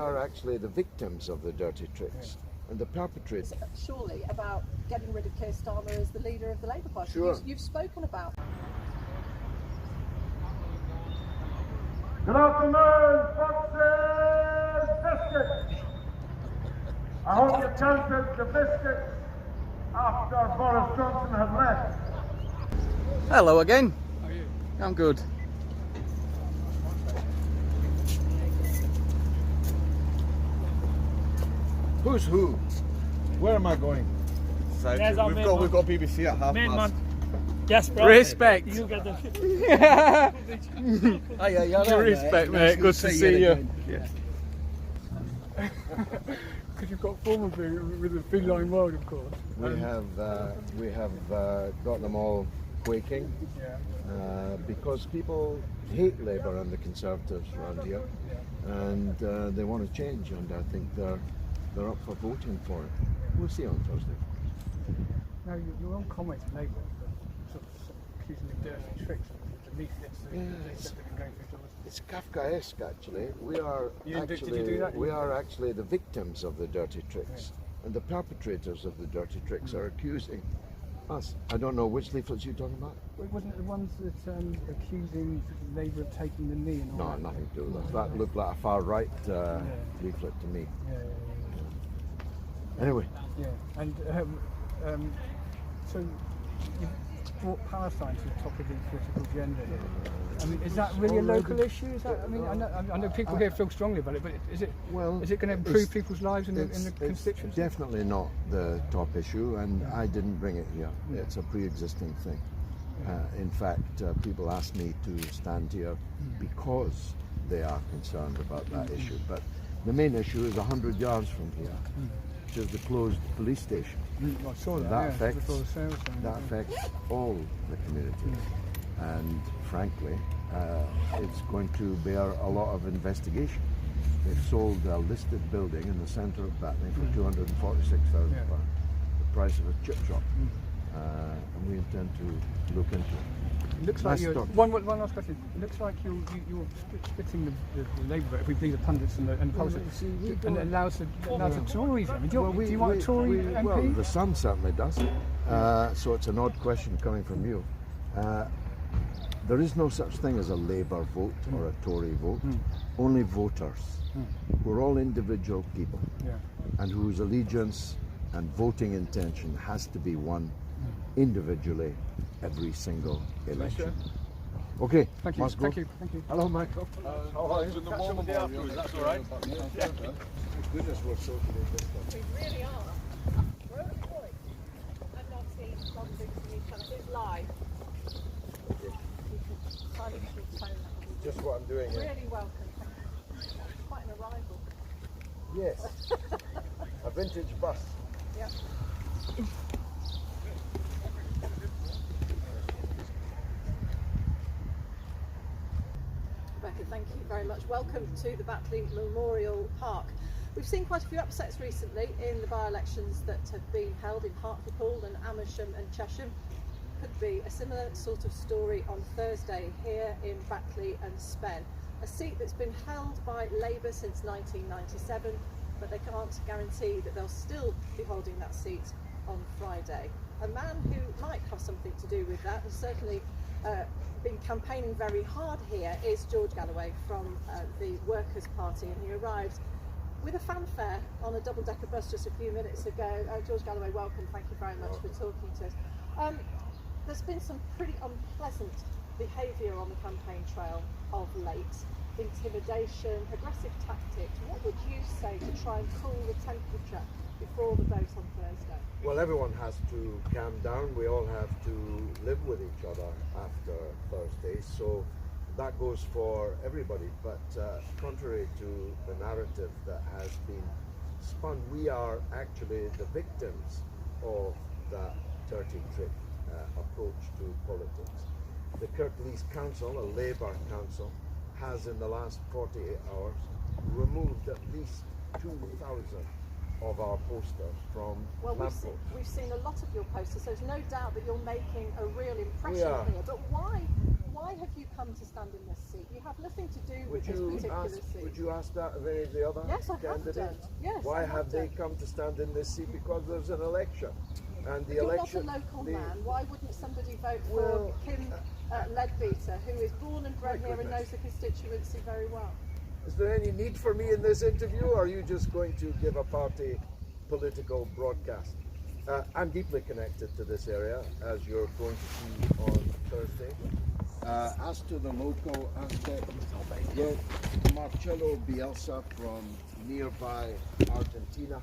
are actually the victims of the dirty tricks and the perpetrators. Surely about getting rid of Keir Starmer as the leader of the Labour Party. Sure. You've spoken about. Good afternoon, Foxes Biscuits. I hope you counted the biscuits after Boris Johnson had left. Hello again. How are you? I'm good. Who's who? Where am I going? So we've got BBC at half past. Yes, bro. Respect. You get the Respect, mate. Good to see you. because you've got formal with the feline world, of course. We have got them all quaking because people hate Labour and the Conservatives around here, and they want to change, and I think they're up for voting for it. We'll see on Thursday. Now, your own comments in Labour, sort of accusing of dirty tricks with the leaflets that they've been going through. It's Kafkaesque, actually. We are Did you do that? we are actually the victims of the dirty tricks, and the perpetrators of the dirty tricks are accusing us. I don't know which leaflets you're talking about. Wasn't it the ones that accusing Labour of taking the knee and all No, that? nothing to do with that. That looked like a far right leaflet to me. Anyway. Yeah, and so you brought Palestine to the top of the political agenda here. I mean, is that really a local issue? Is that? I mean, I know people here feel strongly about it, but is it? Well, is it going to improve people's lives in the It's constituency? definitely not the top issue, and I didn't bring it here. It's a pre-existing thing. In fact, people ask me to stand here because they are concerned about that issue. But the main issue is 100 yards from here, which is the closed police station. I saw that. That affects before the sales sign. that affects all the community, and frankly, it's going to bear a lot of investigation. They've sold a listed building in the centre of Batley for £246,000, the price of a chip shop, and we intend to look into it. It looks like you're, one last question. It looks like you're splitting the Labour vote, if we believe the pundits and the politics, and it allows the Tories. I mean, do you want a Tory MP? Well, the Sun certainly does. So it's an odd question coming from you. There is no such thing as a Labour vote or a Tory vote. Only voters. We're all individual people, and whose allegiance and voting intention has to be won individually every single election. Okay, thank you. Thank you. Hello, Michael. In the moment afterwards, that's all right. Goodness, we're so good. We really are. We're at a point. I've not seen long things from each other. It's live. You can silence your phone. Just what I'm doing here. Really welcome. Quite an arrival. Yes. A vintage bus. Yep. Rebecca, thank you very much. Welcome to the Batley Memorial Park. We've seen quite a few upsets recently in the by-elections that have been held in Hartlepool and Amersham and Chesham. Could be a similar sort of story on Thursday here in Batley and Spen. A seat that's been held by Labour since 1997, but they can't guarantee that they'll still be holding that seat on Friday. A man who might have something to do with that, and certainly been campaigning very hard here, is George Galloway from the Workers' Party, and he arrived with a fanfare on a double-decker bus just a few minutes ago. George Galloway, welcome. Thank you very much for talking to us. There's been some pretty unpleasant behaviour on the campaign trail of late. Intimidation, aggressive tactics. What would you say to try and cool the temperature before the vote on Thursday? Well, everyone has to calm down. We all have to live with each other after Thursday, so that goes for everybody. But contrary to the narrative that has been spun, we are actually the victims of that dirty trick approach to politics. The Kirklees Council, a Labour council, has in the last 48 hours removed at least 2,000 of our posters from lampposts. We've seen a lot of your posters, so there's no doubt that you're making a real impression here. But why why have you come to stand in this seat? You have nothing to do Would with this particular ask, seat. would you ask that of any of the other Yes, I have candidates? done. Yes, Why I have have they done. come to stand in this seat? Because there's an election. And the You're election... not a local the- man. Why wouldn't somebody vote Well, for Kim Leadbeater, who is born and bred My here and goodness. knows the constituency very well? Is there any need for me in this interview, or are you just going to give a party political broadcast? I'm deeply connected to this area, as you're going to see on Thursday. As to the local aspect, well, Marcelo Bielsa from nearby Argentina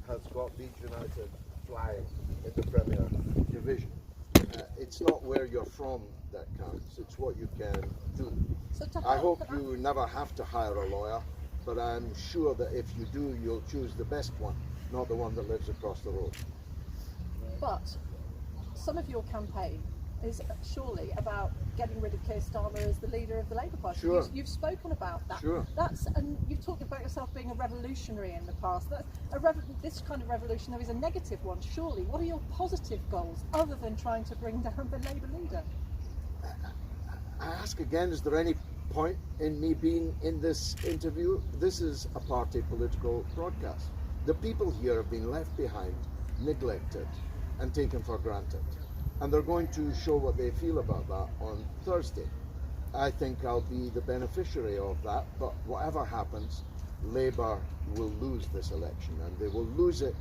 has got Leeds United flying in the Premier Division. It's not where you're from that counts, it's what you can do. So to I help hope you never have to hire a lawyer, but I'm sure that if you do, you'll choose the best one, not the one that lives across the road. But some of your campaign is surely about getting rid of Keir Starmer as the leader of the Labour Party. Sure. You've spoken about that. Sure. And you've talked about yourself being a revolutionary in the past. This kind of revolution, there is a negative one, surely. What are your positive goals other than trying to bring down the Labour leader? I ask again, is there any point in me being in this interview? This is a party political broadcast. The people here have been left behind, neglected, and taken for granted. And they're going to show what they feel about that on Thursday. I think I'll be the beneficiary of that, but whatever happens, Labour will lose this election, and they will lose it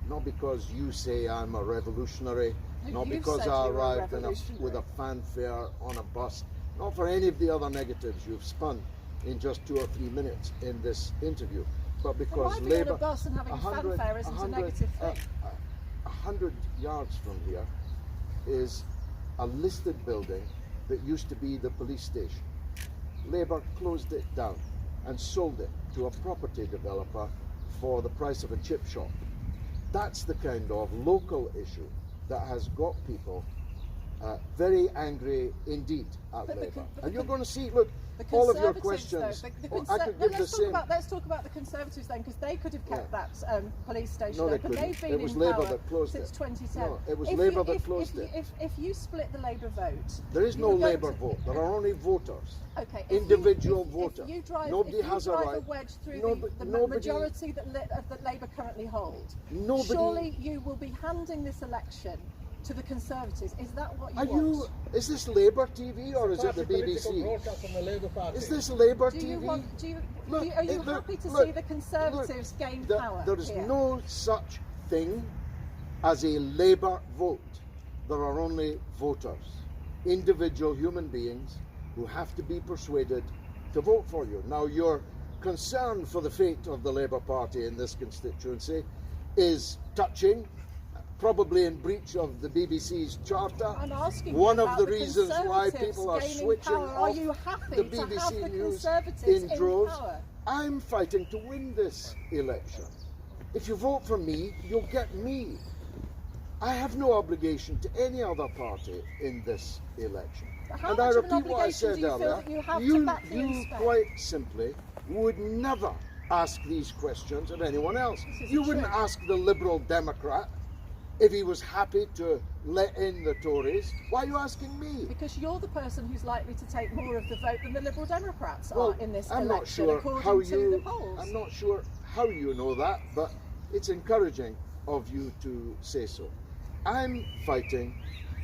not because you say I'm a revolutionary, not You've because said I you're a arrived with a fanfare on a bus, not for any of the other negatives you've spun in just 2 or 3 minutes in this interview, but because Why be Labour... on a bus and having fanfare isn't a negative thing? 100 yards from here is a listed building that used to be the police station. Labour closed it down and sold it to a property developer for the price of a chip shop. That's the kind of local issue that has got people very angry indeed at Labour. And you're going to see, look, all of your questions, I could give the same... Let's talk about the Conservatives then, because they could have kept that police station No, they open. couldn't. They've been It was in Labour power that closed since it. 2010. No, it was Labour that closed it. If you split the Labour vote... There is no you're going Labour to- vote. There are only voters. Okay, Individual voter. If you drive, Nobody if you has a drive right. a wedge through the Nobody- majority that Labour currently hold, Nobody- surely you will be handing this election to the Conservatives. Is that what you Are want? you? Is this Labour TV or is it the BBC? broadcast from the Labour Party. Is this Labour Do TV? you want? Do you? Look, are you look, happy to look, see the Conservatives gain power? There is here? no such thing as a Labour vote. There are only voters, individual human beings who have to be persuaded to vote for you. Now, your concern for the fate of the Labour Party in this constituency is touching, probably in breach of the BBC's charter. I'm asking One you of about the the reasons why Conservatives people are gaining switching power. Are off you happy the to have BBC the News Conservatives in droves. power? I'm fighting to win this election. If you vote for me, you'll get me. I have no obligation to any other party in this election. But how And I much of an repeat what I obligation said do you feel earlier. that you have to back the You inspect? quite simply would never ask these questions of anyone else. This You isn't wouldn't true. ask the Liberal Democrat if he was happy to let in the Tories. Why are you asking me? Because you're the person who's likely to take more of the vote than the Liberal Democrats Well, are in this I'm election, not sure according how to the polls. I'm not sure how you know that, but it's encouraging of you to say so. I'm fighting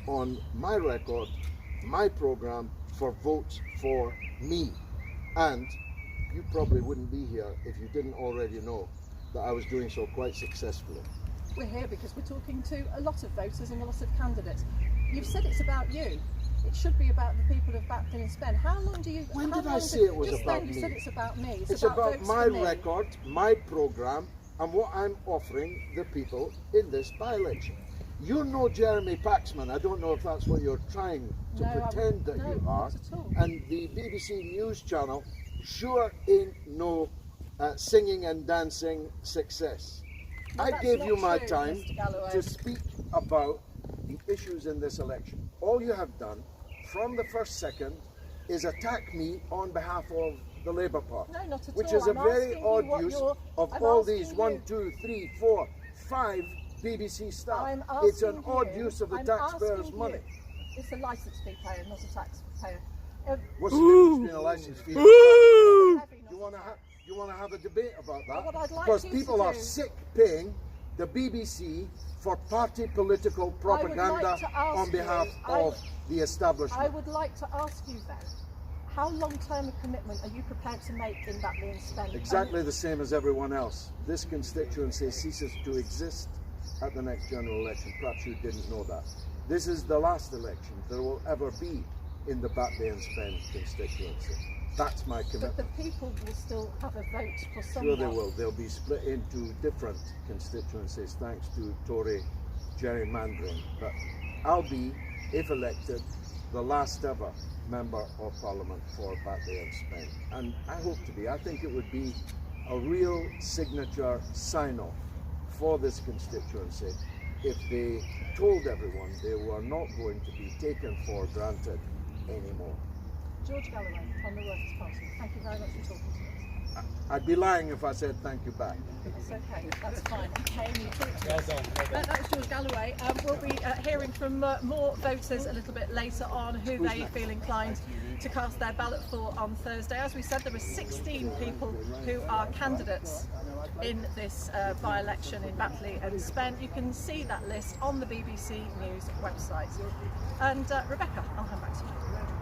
on my record, my programme for votes for me. And you probably wouldn't be here if you didn't already know that I was doing so quite successfully. We're here because we're talking to a lot of voters and a lot of candidates. You've said it's about you. It should be about the people of Backley and Spen. How long do you... When how did I long say it was just about then you me? said it's about me. It's about votes my for me. record, my programme, and what I'm offering the people in this by-election. You're no Jeremy Paxman. I don't know if that's what you're trying to No, pretend that no, you are. not at all. And the BBC News channel sure ain't no singing and dancing success. Well, I that's gave not you my true, time Mr. Galloway. to speak about the issues in this election. All you have done from the first second is attack me on behalf of the Labour Party, No, not at which all. is a I'm very asking you odd what use you're- of I'm all asking these you- 1, 2, 3, 4, 5 BBC staff. I'm It's an asking odd you- use of the I'm taxpayers' asking money. you- It's a licence fee payer, not a taxpayer. What's the difference between elections fee and you want to have a debate about that? What I'd like Because you people to are do- sick paying the BBC for party political propaganda to ask on behalf you- of the establishment. I would like to ask you then, how long-term a commitment are you prepared to make in Batley and Spen? Exactly the same as everyone else. This constituency ceases to exist at the next general election. Perhaps you didn't know that. This is the last election there will ever be in the Batley and Spen constituency. That's my commitment. But the people will still have a vote for Sure someone. they will. They'll be split into different constituencies thanks to Tory gerrymandering. But I'll be, if elected, the last ever Member of Parliament for Batley and Spen. And I hope to be. I think it would be a real signature sign-off for this constituency if they told everyone they were not going to be taken for granted anymore. George Galloway on the Workers' Party, thank you very much for talking to us. I'd be lying if I said thank you back. That's okay, that's fine. Okay, you talk to us. That was George Galloway. We'll be hearing from more voters a little bit later on who they feel inclined to cast their ballot for on Thursday. As we said, there are 16 people who are candidates in this by-election in Batley and Spen. You can see that list on the BBC News website. And Rebecca, I'll hand back to you.